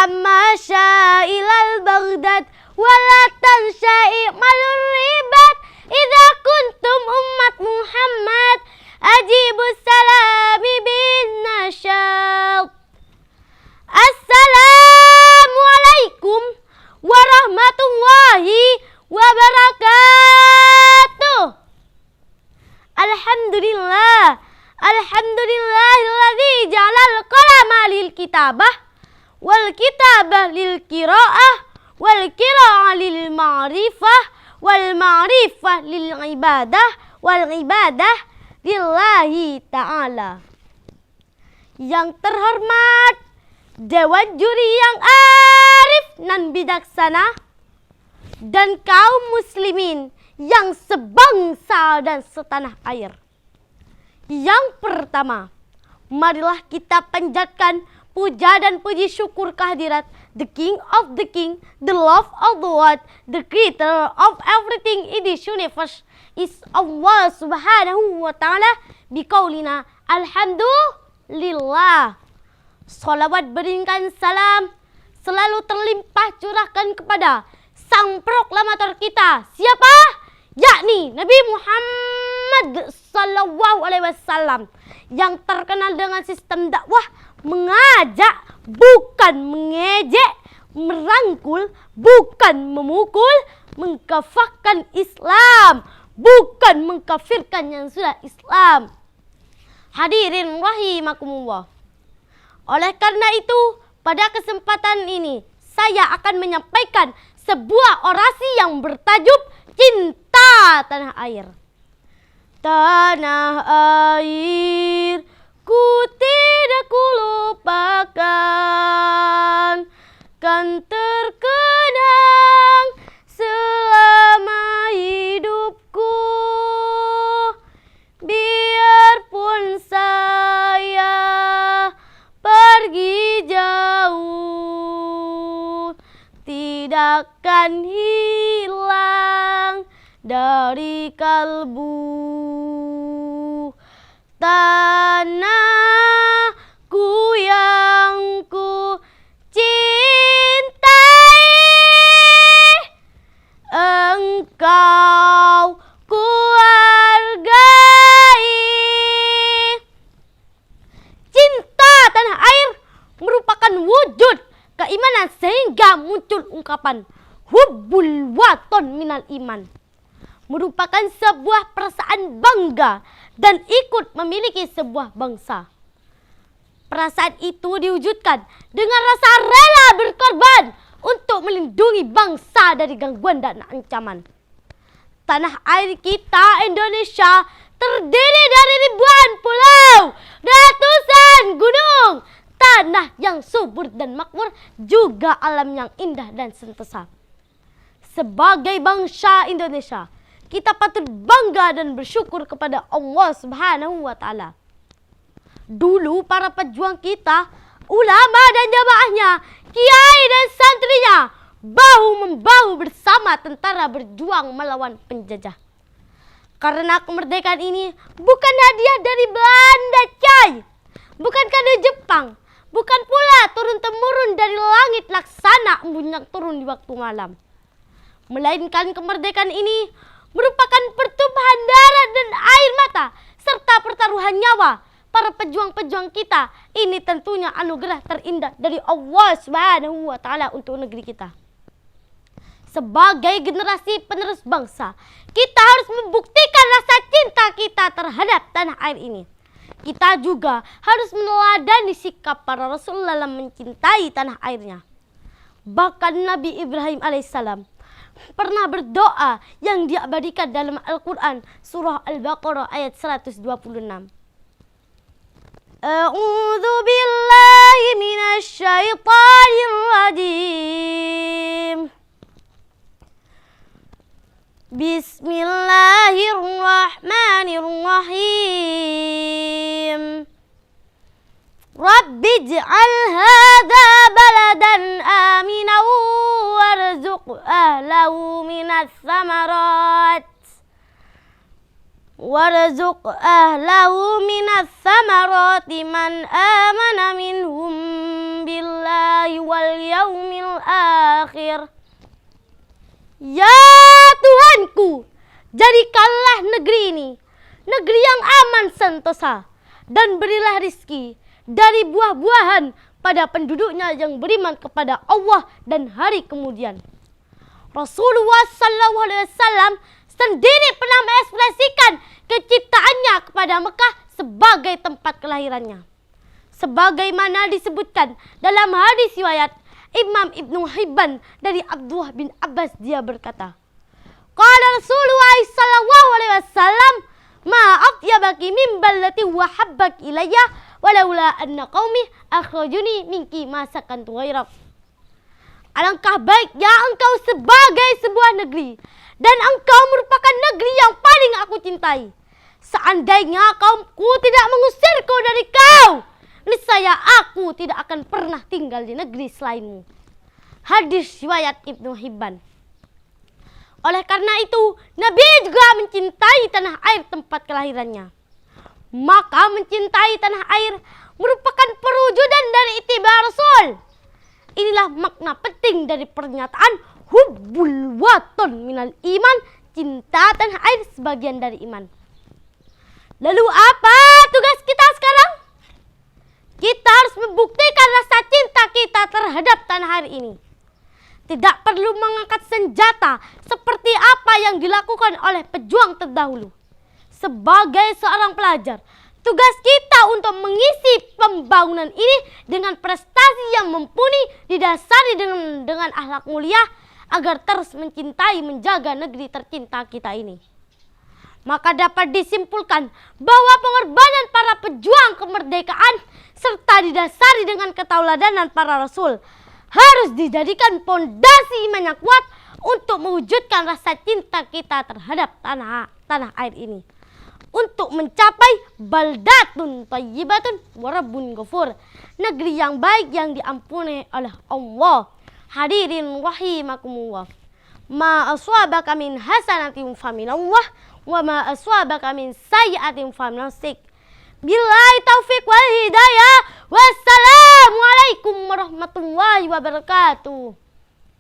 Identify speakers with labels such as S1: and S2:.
S1: Falamma sya'ilal Baghdad walatan sya'i'malur ribat idza kuntum ummat Muhammad ajibus salami bin nasyad. Assalamualaikum warahmatullahi wabarakatuh. Alhamdulillahilladzi ja'alal qalama lil kitabah wal kitabah lil qiraah wal qiraah lil ma'rifah wal ma'rifah lil ibadah wal ibadah lillahi ta'ala. Yang terhormat Dewan Juri yang arif nan bijaksana dan kaum muslimin yang sebangsa dan setanah air. Yang pertama, marilah kita panjatkan puja dan puji syukur kehadirat the King of the King, the Lord of the World, the Creator of everything in this universe is Allah subhanahu wa ta'ala biqaulina alhamdulillah. Salawat beriringkan salam selalu terlimpah curahkan kepada sang proklamator kita. Siapa? Yakni Nabi Muhammad sallallahu alaihi wasallam yang terkenal dengan sistem dakwah mengajak bukan mengejek, merangkul bukan memukul, mengkafirkan Islam bukan mengkafirkan yang sudah Islam. Hadirin rahimakumullah. Oleh karena itu, pada kesempatan ini saya akan menyampaikan sebuah orasi yang bertajuk Cinta Tanah Air. Tanah air ku tidak kulupakan, kan terkenang selama hidupku. Biarpun saya pergi jauh, tidak akan hilang dari kalbu. Tanahku yang ku cintai, engkau ku hargai. Cinta tanah air merupakan wujud keimanan sehingga muncul ungkapan hubbul waton minal iman, merupakan sebuah perasaan bangga dan ikut memiliki sebuah bangsa. Perasaan itu diwujudkan dengan rasa rela berkorban untuk melindungi bangsa dari gangguan dan ancaman. Tanah air kita Indonesia terdiri dari ribuan pulau, ratusan gunung, tanah yang subur dan makmur, juga alam yang indah dan sentosa. Sebagai bangsa Indonesia, kita patut bangga dan bersyukur kepada Allah subhanahu wa ta'ala. Dulu para pejuang kita, ulama dan jamaahnya, kiai dan santrinya, bahu-membahu bersama tentara berjuang melawan penjajah. Karena kemerdekaan ini bukan hadiah dari Belanda, coy. Bukan kado Jepang, bukan pula turun-temurun dari langit laksana embun yang turun di waktu malam. Melainkan kemerdekaan ini merupakan pertumpahan darah dan air mata serta pertaruhan nyawa para pejuang-pejuang kita. Ini tentunya anugerah terindah dari Allah Subhanahu wa ta'ala untuk negeri kita. Sebagai generasi penerus bangsa, kita harus membuktikan rasa cinta kita terhadap tanah air ini. Kita juga harus meneladani sikap para rasul dalam mencintai tanah airnya. Bahkan Nabi Ibrahim alaihissalam pernah berdoa yang diabadikan dalam Al-Quran surah Al-Baqarah ayat 126. A'udzu billahi minasy syaithanir rajim. Bismillahirrahmanirrahim. Rabbij'al hadza baladan aminan warzuq ahlahu minas samarat. Warzuq ahlahu minas samarati man amana minhum billahi wal yaumil akhir. Ya Tuhanku, jadikanlah negeri ini negeri yang aman sentosa, dan berilah rizki dari buah-buahan pada penduduknya yang beriman kepada Allah dan hari kemudian. Rasulullah SAW sendiri pernah mengekspresikan kecintaannya kepada Mekah sebagai tempat kelahirannya. Sebagaimana disebutkan dalam hadis riwayat Imam Ibnu Hibban dari Abdullah bin Abbas, dia berkata, qala Rasulullah SAW, ma atyabaki min ballati wa habbak ilayya walaula anna qaumi akhrajuni minki ma sakantu ghairak. Alangkah baiknya engkau sebagai sebuah negeri, dan engkau merupakan negeri yang paling aku cintai. Seandainya kaumku tidak mengusirku dari kau, niscaya aku tidak akan pernah tinggal di negeri selainmu. Hadis riwayat Ibnu Hibban. Oleh karena itu, Nabi juga mencintai tanah air tempat kelahirannya. Maka mencintai tanah air merupakan perwujudan dari ittiba Rasul. Inilah makna penting dari pernyataan hubbul waton minal iman, cinta tanah air sebagian dari iman. Lalu apa tugas kita sekarang? Kita harus membuktikan rasa cinta kita terhadap tanah air ini. Tidak perlu mengangkat senjata seperti apa yang dilakukan oleh pejuang terdahulu. Sebagai seorang pelajar, tugas kita untuk mengisi pembangunan ini dengan prestasi yang mumpuni, didasari dengan akhlak mulia, agar terus mencintai menjaga negeri tercinta kita ini. Maka dapat disimpulkan bahwa pengorbanan para pejuang kemerdekaan serta didasari dengan ketauladanan para rasul harus dijadikan pondasi iman yang kuat untuk mewujudkan rasa cinta kita terhadap tanah air ini, untuk mencapai baldatun thayyibatun wa rabbun ghafur, negeri yang baik yang diampuni oleh Allah. Hadirin rahimakumullah, ma aswabaka min hasanatin faminallah wa ma aswabaka min sayyi'atin famin nafsik. Billahi taufiq wal hidayah. Wassalamualaikum warahmatullahi wabarakatuh.